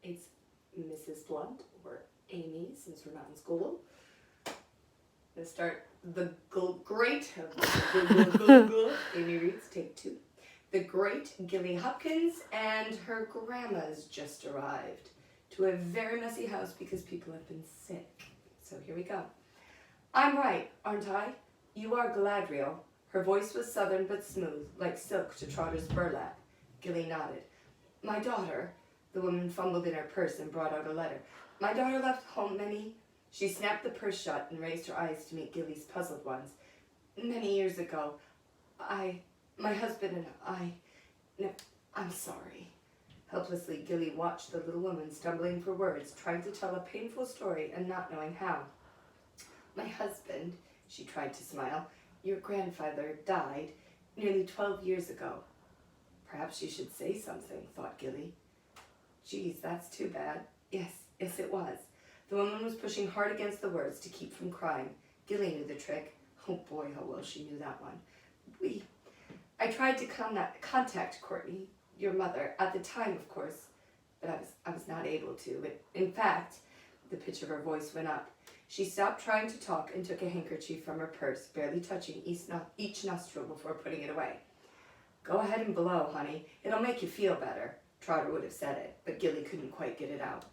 It's Mrs. Blunt, or Amy, since we're not in school. Let's start the great Amy reads, take 2. The great Gilly Hopkins and her grandma's just arrived to a very messy house because people have been sick. So here we go. I'm right, aren't I? You are Galadriel. Her voice was southern but smooth, like silk to Trotter's burlap. Gilly nodded. My daughter, the woman fumbled in her purse and brought out a letter. My daughter left home She snapped the purse shut and raised her eyes to meet Gilly's puzzled ones. Many years ago, my husband and I'm sorry. Helplessly, Gilly watched the little woman stumbling for words, trying to tell a painful story and not knowing how. My husband, she tried to smile, your grandfather died nearly 12 years ago. Perhaps you should say something, thought Gilly. Geez, that's too bad. Yes, it was. The woman was pushing hard against the words to keep from crying. Gilly knew the trick. Oh boy, how well she knew that one. I tried to contact Courtney, your mother, at the time, of course, but I was not able to. In fact, the pitch of her voice went up. She stopped trying to talk and took a handkerchief from her purse, barely touching each nostril before putting it away. Go ahead and blow, honey. It'll make you feel better. Trotter would have said it, but Gilly couldn't quite get it out.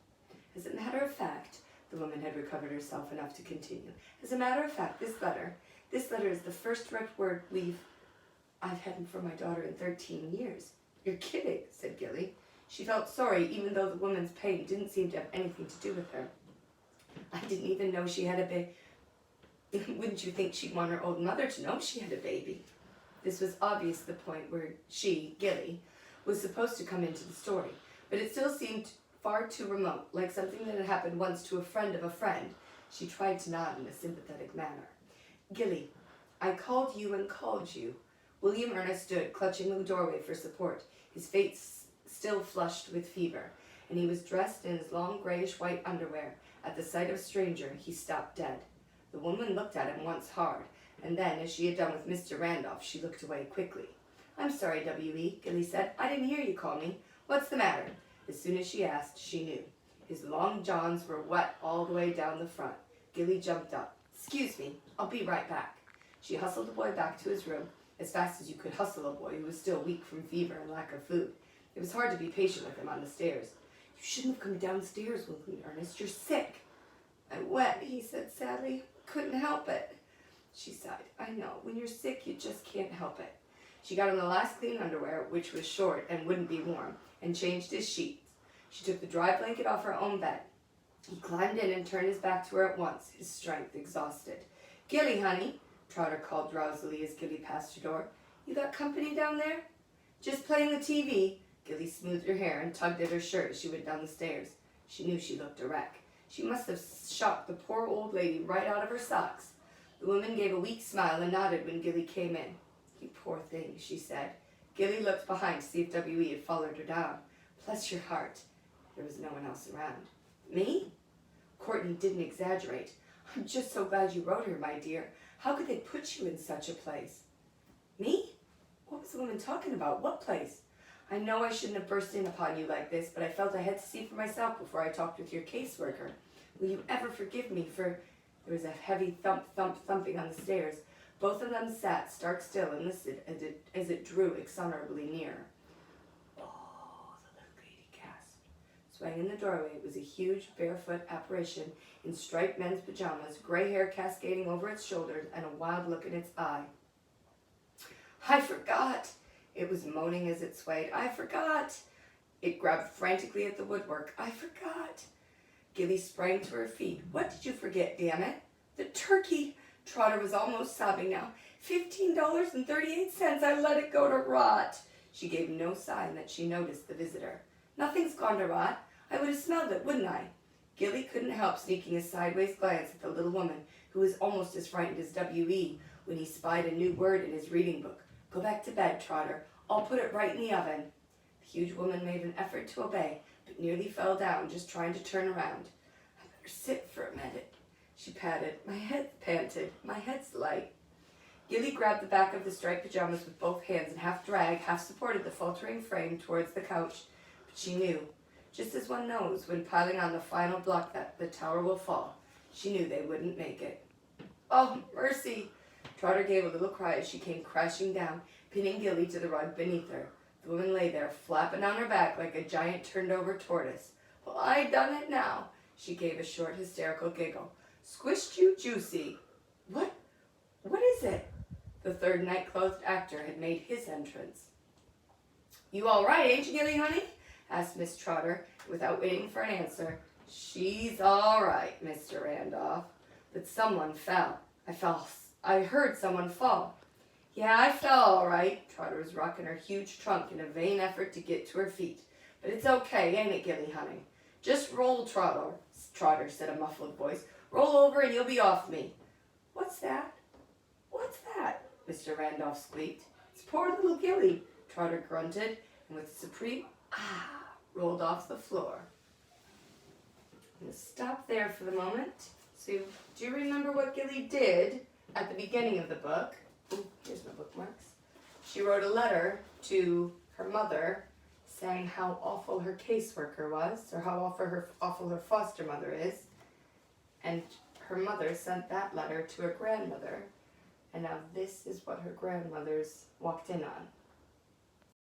As a matter of fact, the woman had recovered herself enough to continue. As a matter of fact, this letter is the first direct word I've had from my daughter in 13 years. You're kidding, said Gilly. She felt sorry, even though the woman's pain didn't seem to have anything to do with her. I didn't even know she had a baby. Wouldn't you think she'd want her old mother to know she had a baby? This was obvious the point where she, Gilly, was supposed to come into the story, but it still seemed far too remote, like something that had happened once to a friend of a friend. She tried to nod in a sympathetic manner. Gilly, I called you and called you. William Ernest stood, clutching the doorway for support, his face still flushed with fever, and he was dressed in his long grayish-white underwear. At the sight of a stranger, he stopped dead. The woman looked at him once hard, and then, as she had done with Mr. Randolph, she looked away quickly. I'm sorry, W.E., Gilly said. I didn't hear you call me. What's the matter? As soon as she asked, she knew. His long johns were wet all the way down the front. Gilly jumped up. Excuse me, I'll be right back. She hustled the boy back to his room, as fast as you could hustle a boy who was still weak from fever and lack of food. It was hard to be patient with him on the stairs. You shouldn't have come downstairs, William Ernest. You're sick. I'm wet, he said sadly. Couldn't help it. She sighed. I know. When you're sick, you just can't help it. She got on the last clean underwear, which was short and wouldn't be warm, and changed his sheets. She took the dry blanket off her own bed. He climbed in and turned his back to her at once, his strength exhausted. Gilly, honey, Trotter called drowsily as Gilly passed her door. You got company down there? Just playing the TV. Gilly smoothed her hair and tugged at her shirt as she went down the stairs. She knew she looked a wreck. She must have shocked the poor old lady right out of her socks. The woman gave a weak smile and nodded when Gilly came in. You poor thing, she said. Gilly looked behind to see if W.E. had followed her down. Bless your heart. There was no one else around. Me? Courtney didn't exaggerate. I'm just so glad you wrote her, my dear. How could they put you in such a place? Me? What was the woman talking about? What place? I know I shouldn't have burst in upon you like this, but I felt I had to see for myself before I talked with your caseworker. Will you ever forgive me for... There was a heavy thumping on the stairs. Both of them sat stark still and listened as it drew inexorably nearer. Oh, the little lady gasped. Swaying in the doorway was a huge, barefoot apparition in striped men's pajamas, gray hair cascading over its shoulders, and a wild look in its eye. I forgot! It was moaning as it swayed. I forgot! It grabbed frantically at the woodwork. I forgot! Gilly sprang to her feet. What did you forget, damn it? The turkey! Trotter was almost sobbing now. $15.38. I let it go to rot. She gave no sign that she noticed the visitor. Nothing's gone to rot. I would have smelled it, wouldn't I? Gilly couldn't help sneaking a sideways glance at the little woman, who was almost as frightened as W.E. when he spied a new word in his reading book. Go back to bed, Trotter. I'll put it right in the oven. The huge woman made an effort to obey, but nearly fell down just trying to turn around. I better sit for a minute. She patted. My head panted. My head's light. Gilly grabbed the back of the striped pajamas with both hands and half dragged, half supported the faltering frame towards the couch. But she knew. Just as one knows when piling on the final block that the tower will fall. She knew they wouldn't make it. Oh, mercy! Trotter gave a little cry as she came crashing down, pinning Gilly to the rug beneath her. The woman lay there, flapping on her back like a giant turned-over tortoise. Well, I done it now. She gave a short, hysterical giggle. Squished you juicy. What is it? The third night-clothed actor had made his entrance. You all right, ain't you, Gilly, honey? Asked Miss Trotter, without waiting for an answer. She's all right, Mr. Randolph. But someone fell. I heard someone fall. Yeah, I fell all right. Trotter was rocking her huge trunk in a vain effort to get to her feet. But it's okay, ain't it, Gilly, honey? Just roll, Trotter, said a muffled voice. Roll over and you'll be off me. What's that? What's that? Mr. Randolph squeaked. It's poor little Gilly, Trotter grunted, and with a supreme rolled off the floor. I'm going to stop there for the moment. So, do you remember what Gilly did at the beginning of the book? Ooh, here's my bookmarks. She wrote a letter to her mother saying how awful her caseworker was, or how awful her foster mother is. And her mother sent that letter to her grandmother. And now this is what her grandmother's walked in on.